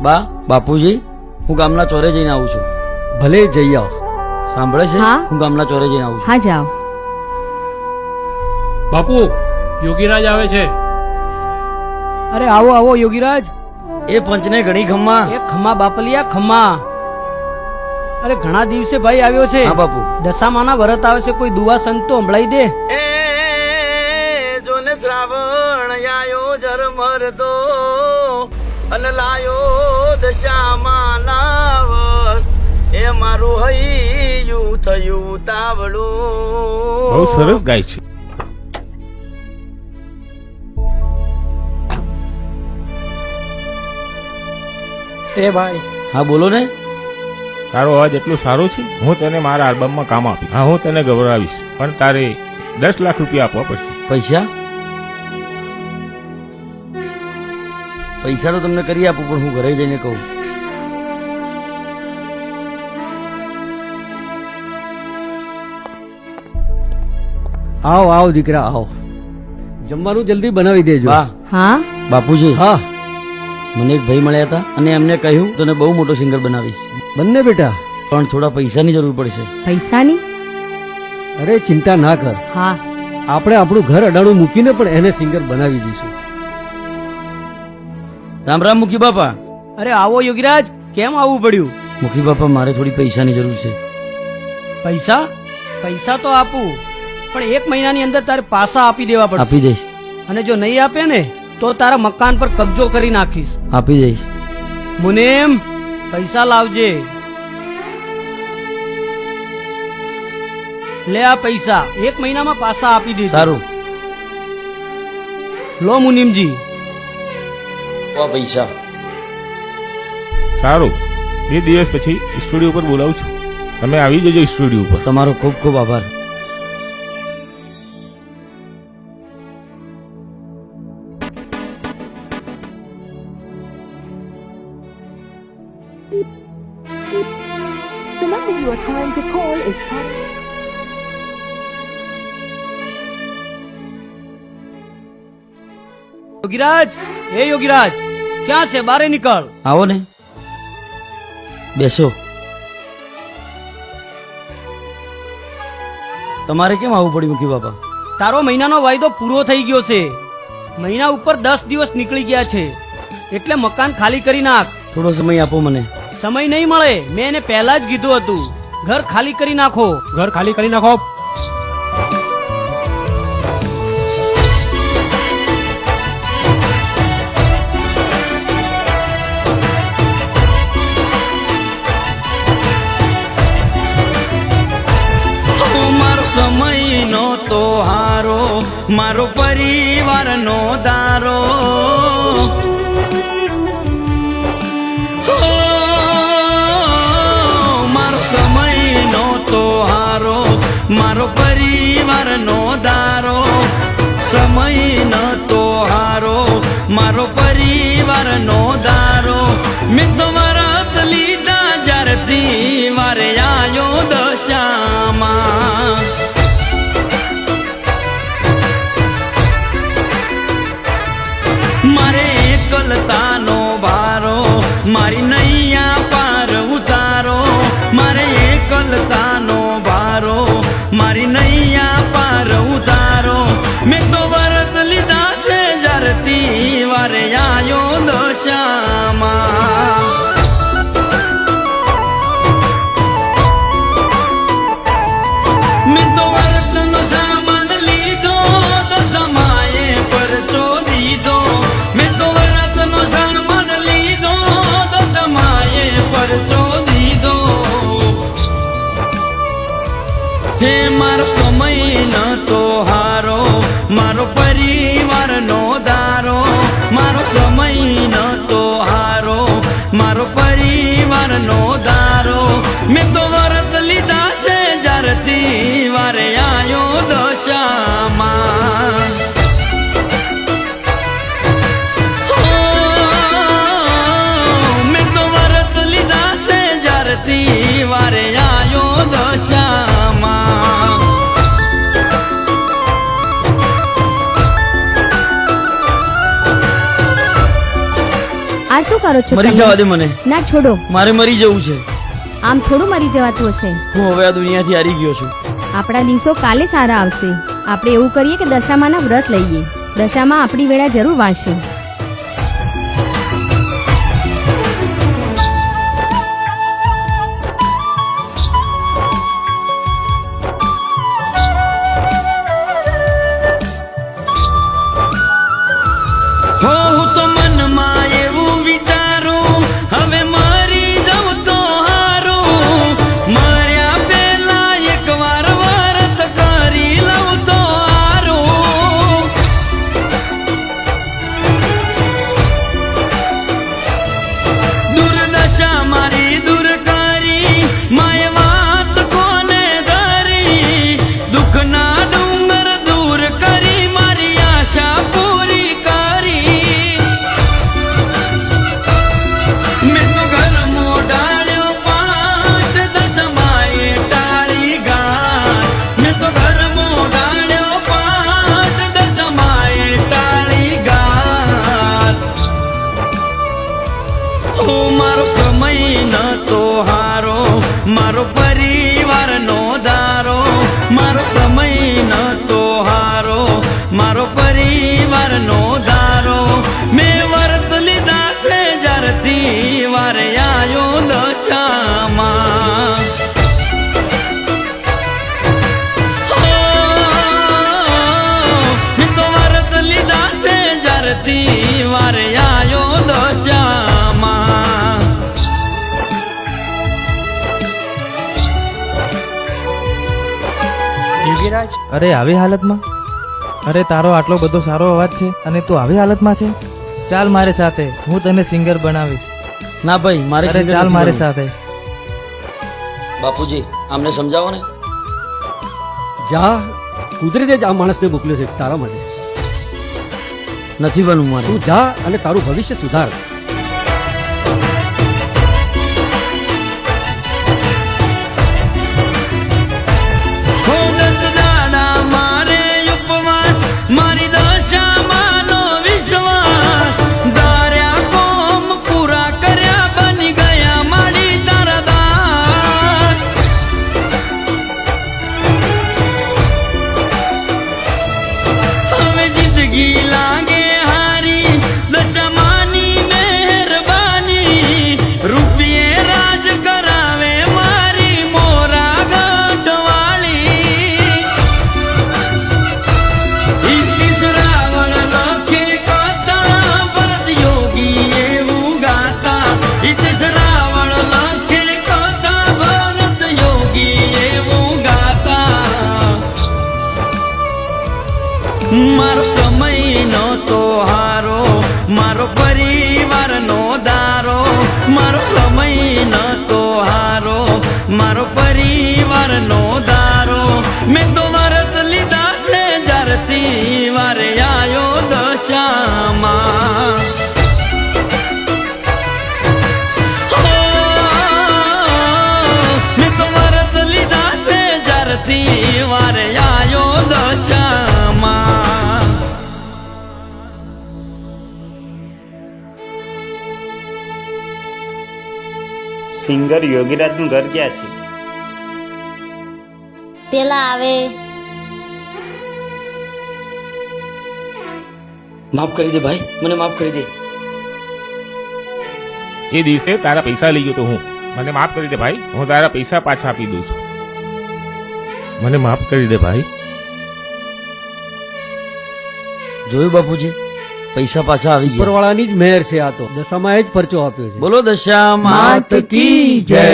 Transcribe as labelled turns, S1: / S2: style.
S1: બા બાપુજી હું ગામના ચોરે જઈને આવું છું.
S2: ભલે જઈ આવ.
S1: સાંભળે છે?
S3: હા.
S1: હું ગામના ચોરે જઈને આવું છું.
S3: હા જાઓ.
S4: બાપુ યોગીરાજ આવે છે.
S5: અરે આવો આવો યોગીરાજ.
S1: એ પંચને ઘણી ખમ્મા.
S5: એ ખમ્મા બાપલિયા ખમ્મા. અરે ઘણા દિવસે ભાઈ આવ્યો છે.
S1: હા બાપુ.
S5: દશામાના વ્રત આવે છે, કોઈ દુઆ સંત તો સંભળાઈ દે.
S1: એ જોને શ્રાવણ આયો ઝરમર દો અને લાયો દશામાના વર એ મારું હૈયું થયું તાવડું.
S6: બહુ સરસ ગાય છે.
S5: એ ભાઈ
S1: હા બોલો ને.
S6: તારો અવાજ એટલો સારો છે, હું તને મારા આલ્બમમાં કામ આપીશ. હા, હું તને ગૌરવીશ, પણ તારે 10 લાખ રૂપિયા આપવા પડશે.
S1: પૈસા પૈસા તો તમને કરી આપું, પણ હું ઘરે જઈને કહું.
S2: આવ આવ દીકરા આવ. જમવાનું જલ્દી બનાવી દેજો.
S1: બા
S3: હા
S1: બાપુજી
S2: હા
S1: મને એક ભાઈ મળ્યા હતા અને એમને કહ્યું તને બહુ મોટો સિંગર બનાવીશ,
S2: બંને બેટા.
S1: પણ થોડા પૈસાની જરૂર પડશે.
S3: પૈસાની.
S2: અરે ચિંતા ના કર,
S3: હા
S2: આપણે આપણું ઘર અડાણું મૂકીને પણ એને સિંગર બનાવી દઈશું.
S1: રામ રામ મુખી બાપા.
S5: અરે આવો યોગીરાજ. કેમ આવવું પડ્યું?
S1: મુખી બાપા મારે થોડી પૈસાની જરૂર છે.
S5: પૈસા પૈસા તો આપું, પણ 1 મહિનાની અંદર તારે પાસા આપી દેવા પડશે.
S1: આપી દઈશ.
S5: અને જો નહીં આપે ને તો તારા મકાન પર કબજો કરી નાખીશ.
S1: આપી દઈશ.
S5: મુનેમ પૈસા લાવજે. લે આ પૈસા 1 મહિનામાં પાસા આપી દઈશ.
S1: સારું.
S5: લો મુનિમજી.
S1: આ પૈસા.
S6: સારું, 2 દિવસ પછી સ્ટુડિયો પર બોલાવું છું. તમે આવી જજો સ્ટુડિયો પર.
S1: તમારો ખૂબ ખૂબ આભાર.
S7: The number you are trying to call is
S5: Yogiraj, એ યોગીરાજ ક્યાં છે? બારે નીકળ.
S1: આવો ને, બેસો. તમારે કેમ આવવું પડ્યું મુખી બાપા?
S5: તારો મહિનાનો વાયદો પૂરો થઈ ગયો છે. મહિના ઉપર 10 દિવસ નીકળી ગયા છે, એટલે મકાન ખાલી કરી નાખ.
S1: થોડો સમય આપો મને.
S5: સમય નહીં મળે, મેં એને પહેલા જ કીધું હતું. ઘર ખાલી કરી નાખો.
S4: ઘર ખાલી કરી નાખો.
S1: મારો સમયનો તો હારો, મારો પરિવારનો દારો. મારો સમયનો તો હારો, મારો પરિવારનો દારો. સમય તો હારો, મારો પરિવારનો દારો. મેં તો વરત લીધા જ્યારથી વારે આયો દશામાં. મારે એકલતાનો ભારો, મારી નૈયા પાર ઉતારો. મારે એકલતાનો ભારો, મારી નૈયા પાર ઉતારો. મેં તો વરત લીધા છે જ્યારથી વારે આયો દશામાં. મેં તો વરતનો સામાન લીધો દશામાએ પરચો દીધો. મેં તો વરતનો સામાન લીધો દશામાએ પરચો દીધો. હે મારો સમય તો હારો, મારો પરિવારનો દારો. મારો સમય
S3: આ શું કરો છો
S1: મરી
S3: તમે?
S1: જવા દે મને.
S3: ના છોડો,
S1: મારે મરી જવું છે.
S3: આમ થોડું મરી જવાતું હશે.
S1: હું હવે આ દુનિયાથી હારી ગયો છું.
S3: આપણા દિવસો કાલે સારા આવશે. આપણે એવું કરીએ કે દશામાના વ્રત લઈએ. દશામાં આપણી વેળા જરૂર વાળશે.
S1: હો હું તો મનમાં એવું વિચારું, હવે મરી જાઉં તો હારું. મર્યા પહેલા એકવાર વ્રત કરી લઉં તો હારું. દુર્દશા મારી દૂર કરી, માય વાત કોને ધરી. દુઃખના ડુંગર દૂર કરી, મારી આશા પૂરી કરી. મેં તો ઘર મોઢાડ્યો પાટ, દશમાએ ટાળી ગાટ. મેં તો ઘર મોઢાડ્યો પાટ, દશમાએ ટાળી ગાટ. ઓ મારો સમય ન તો હારો, મારો પરિવારનો દારો. મારો સમય ન તો હારો, મારો પરિવારનો દારો. મેં વર્ત લીધા છે જ્યારથી વારે આયો દશામાં. મેં તો વર્ત લીધા છે જ્યારથી વારે આયો દશામાં.
S8: યોગીરાજ, અરે આવી હાલતમાં? અરે તારો આટલો બધો સારો અવાજ છે અને તું આવી હાલતમાં છે? ચાલ મારી સાથે, હું તને સિંગર બનાવીશ.
S1: ના ભાઈ, મારે
S8: અરે
S1: સિંગર
S8: ચાલ
S1: નથી
S8: મારી
S1: બનવું.
S8: સાથે.
S1: બાપુજી, આમને સમજાવો ને.
S2: જા, કુદરતે જ આ માણસને મોકલ્યો છે તારા માટે.
S1: નથી બનવું મારે.
S2: તું જા અને તારું ભવિષ્ય સુધાર.
S1: હો દસ દાડા મારે ઉપવાસ, મારી દશામાંનો વિશ્વાસ. ધાર્યા કોમ પૂરા કર્યા, બની ગયા મારી તારા દાસ. હવે જિંદગી લાગે હારી, દશામાની મહેરબાની. રૂપિયે રાજ કરાવે મારી મોરા ગઢવાળી. ઇતિશ રાવણ લખે કથા, ભરત યોગી એવું ગાતા. ઇતિશ રાવણ લખે કથા, ભરત યોગી એવું ગાતા. મારો સમય નો તો હારો, મારો પરિવારનો દારો. મારો સમય ન તો હારો, મારો પરિવારનો દારો. મેં તો વ્રત લીધા છે જ્યારથી વારે આયો દશામાં. મેં તો વ્રત લીધા છે જ્યારથી વારે આયો દશામાં.
S9: સિંગર યોગીરાજનું ઘર ક્યાં છે?
S10: પેલા આવે.
S1: માફ કરી દે ભાઈ, મને માફ કરી દે.
S6: એ દિવસે તારા પૈસા લઈ ગયો તો હું. મને માફ કરી દે ભાઈ, હું તારા પૈસા પાછા આપી દઉં છું. મને માફ કરી દે ભાઈ.
S1: જોયું બાપુજી, પૈસા પાછા આવી ગયા.
S2: ઉપરવાળાની જ મહેર છે આ તો. દશામાં એ જ પરચો આપ્યો છે.
S1: બોલો દશા માત કી જય.